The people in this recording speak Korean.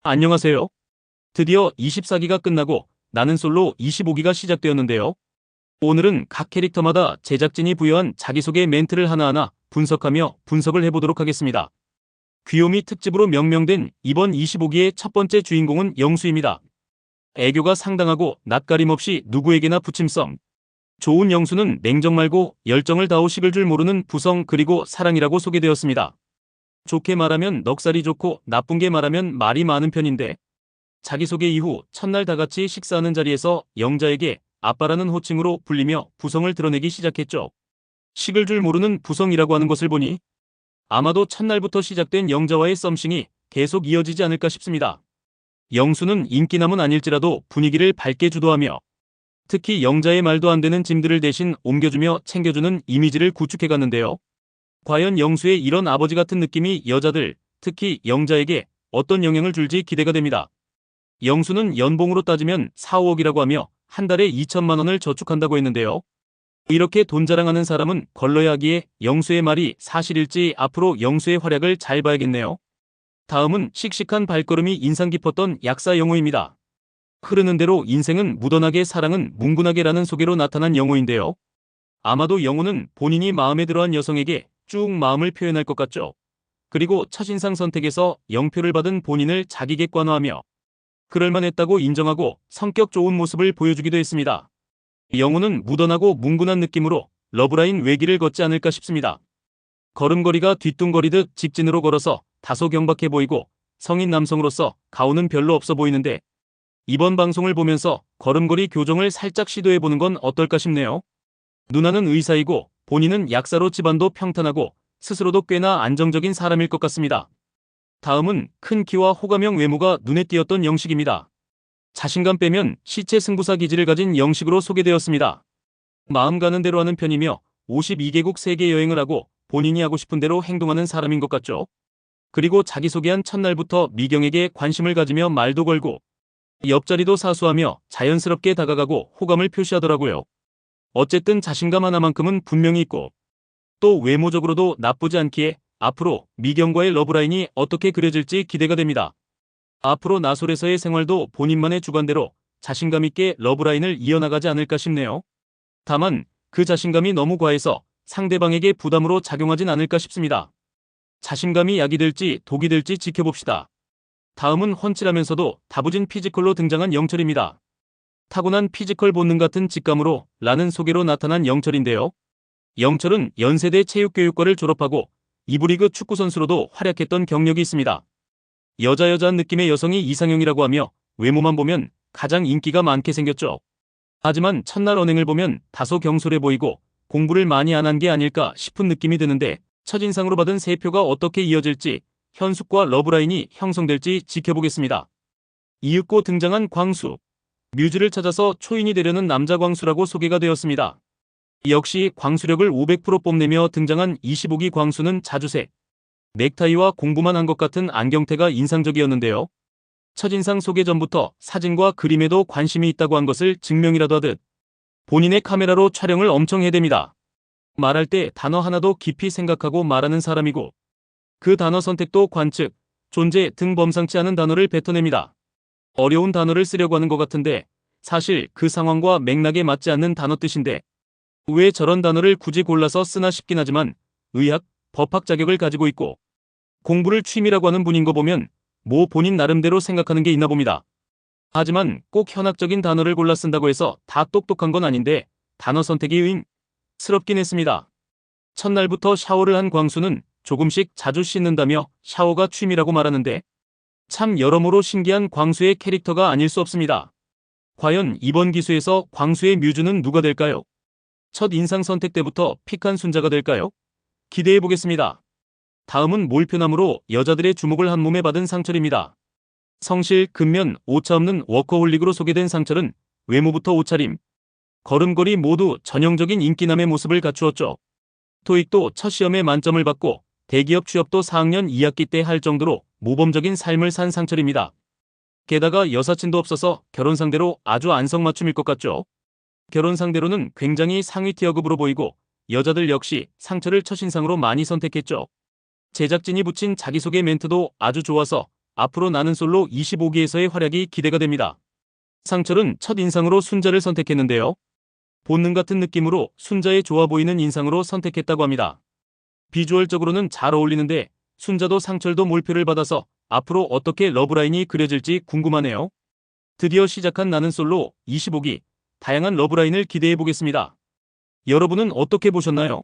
안녕하세요. 드디어 24기가 끝나고 나는 솔로 25기가 시작되었는데요. 오늘은 각 캐릭터마다 제작진이 부여한 자기소개 멘트를 하나하나 분석하며 분석을 해보도록 하겠습니다. 귀요미 특집으로 명명된 이번 25기의 첫 번째 주인공은 영수입니다. 애교가 상당하고 낯가림 없이 누구에게나 부침성. 좋은 영수는 냉정 말고 열정을 다오식을 줄 모르는 부성 그리고 사랑이라고 소개되었습니다. 좋게 말하면 넉살이 좋고 나쁜게 말하면 말이 많은 편인데 자기소개 이후 첫날 다같이 식사하는 자리에서 영자에게 아빠라는 호칭으로 불리며 부성을 드러내기 시작했죠. 식을 줄 모르는 부성이라고 하는 것을 보니 아마도 첫날부터 시작된 영자와의 썸씽이 계속 이어지지 않을까 싶습니다. 영수는 인기남은 아닐지라도 분위기를 밝게 주도하며 특히 영자의 말도 안 되는 짐들을 대신 옮겨주며 챙겨주는 이미지를 구축해갔는데요. 과연 영수의 이런 아버지 같은 느낌이 여자들, 특히 영자에게 어떤 영향을 줄지 기대가 됩니다. 영수는 연봉으로 따지면 4, 5억이라고 하며 한 달에 2천만 원을 저축한다고 했는데요. 이렇게 돈 자랑하는 사람은 걸러야 하기에 영수의 말이 사실일지 앞으로 영수의 활약을 잘 봐야겠네요. 다음은 씩씩한 발걸음이 인상 깊었던 약사 영호입니다. 흐르는 대로 인생은 묻어나게 사랑은 뭉근하게라는 소개로 나타난 영호인데요. 아마도 영호는 본인이 마음에 들어한 여성에게 쭉 마음을 표현할 것 같죠. 그리고 첫인상 선택에서 0표를 받은 본인을 자기 객관화하며 그럴만했다고 인정하고 성격 좋은 모습을 보여주기도 했습니다. 영호는 묻어나고 뭉근한 느낌으로 러브라인 외길을 걷지 않을까 싶습니다. 걸음걸이가 뒤뚱거리듯 직진으로 걸어서 다소 경박해 보이고 성인 남성으로서 가오는 별로 없어 보이는데 이번 방송을 보면서 걸음걸이 교정을 살짝 시도해보는 건 어떨까 싶네요. 누나는 의사이고 본인은 약사로 집안도 평탄하고 스스로도 꽤나 안정적인 사람일 것 같습니다. 다음은 큰 키와 호감형 외모가 눈에 띄었던 영식입니다. 자신감 빼면 시체 승부사 기질을 가진 영식으로 소개되었습니다. 마음 가는 대로 하는 편이며 52개국 세계 여행을 하고 본인이 하고 싶은 대로 행동하는 사람인 것 같죠. 그리고 자기소개한 첫날부터 미경에게 관심을 가지며 말도 걸고 옆자리도 사수하며 자연스럽게 다가가고 호감을 표시하더라고요. 어쨌든 자신감 하나만큼은 분명히 있고 또 외모적으로도 나쁘지 않기에 앞으로 미경과의 러브라인이 어떻게 그려질지 기대가 됩니다. 앞으로 나솔에서의 생활도 본인만의 주관대로 자신감 있게 러브라인을 이어나가지 않을까 싶네요. 다만 그 자신감이 너무 과해서 상대방에게 부담으로 작용하진 않을까 싶습니다. 자신감이 약이 될지 독이 될지 지켜봅시다. 다음은 훤칠하면서도 다부진 피지컬로 등장한 영철입니다. 타고난 피지컬 본능 같은 직감으로 라는 소개로 나타난 영철인데요. 영철은 연세대 체육교육과를 졸업하고 2부 리그 축구선수로도 활약했던 경력이 있습니다. 여자한 느낌의 여성이 이상형이라고 하며 외모만 보면 가장 인기가 많게 생겼죠. 하지만 첫날 언행을 보면 다소 경솔해 보이고 공부를 많이 안 한 게 아닐까 싶은 느낌이 드는데 첫인상으로 받은 세 표가 어떻게 이어질지 현숙과 러브라인이 형성될지 지켜보겠습니다. 이윽고 등장한 광수. 뮤즈를 찾아서 초인이 되려는 남자 광수라고 소개가 되었습니다. 역시 광수력을 500% 뽐내며 등장한 25기 광수는 자주색. 넥타이와 공부만 한 것 같은 안경테가 인상적이었는데요. 첫인상 소개 전부터 사진과 그림에도 관심이 있다고 한 것을 증명이라도 하듯 본인의 카메라로 촬영을 엄청 해댑니다. 말할 때 단어 하나도 깊이 생각하고 말하는 사람이고 그 단어 선택도 관측, 존재 등 범상치 않은 단어를 뱉어냅니다. 어려운 단어를 쓰려고 하는 것 같은데 사실 그 상황과 맥락에 맞지 않는 단어 뜻인데 왜 저런 단어를 굳이 골라서 쓰나 싶긴 하지만 의학, 법학 자격을 가지고 있고 공부를 취미라고 하는 분인 거 보면 뭐 본인 나름대로 생각하는 게 있나 봅니다. 하지만 꼭 현학적인 단어를 골라 쓴다고 해서 다 똑똑한 건 아닌데 단어 선택이 스럽긴 했습니다. 첫날부터 샤워를 한 광수는 조금씩 자주 씻는다며 샤워가 취미라고 말하는데 참 여러모로 신기한 광수의 캐릭터가 아닐 수 없습니다. 과연 이번 기수에서 광수의 뮤즈는 누가 될까요? 첫 인상 선택 때부터 픽한 순자가 될까요? 기대해보겠습니다. 다음은 몰표남으로 여자들의 주목을 한 몸에 받은 상철입니다. 성실, 근면, 오차없는 워커홀릭으로 소개된 상철은 외모부터 옷차림, 걸음걸이 모두 전형적인 인기남의 모습을 갖추었죠. 토익도 첫 시험에 만점을 받고 대기업 취업도 4학년 2학기 때 할 정도로 모범적인 삶을 산 상철입니다. 게다가 여사친도 없어서 결혼 상대로 아주 안성맞춤일 것 같죠. 결혼 상대로는 굉장히 상위 티어급으로 보이고 여자들 역시 상철을 첫인상으로 많이 선택했죠. 제작진이 붙인 자기소개 멘트도 아주 좋아서 앞으로 나는 솔로 25기에서의 활약이 기대가 됩니다. 상철은 첫 인상으로 순자를 선택했는데요. 본능 같은 느낌으로 순자의 좋아 보이는 인상으로 선택했다고 합니다. 비주얼적으로는 잘 어울리는데 순자도 상철도 몰표를 받아서 앞으로 어떻게 러브라인이 그려질지 궁금하네요. 드디어 시작한 나는 솔로 25기, 다양한 러브라인을 기대해 보겠습니다. 여러분은 어떻게 보셨나요?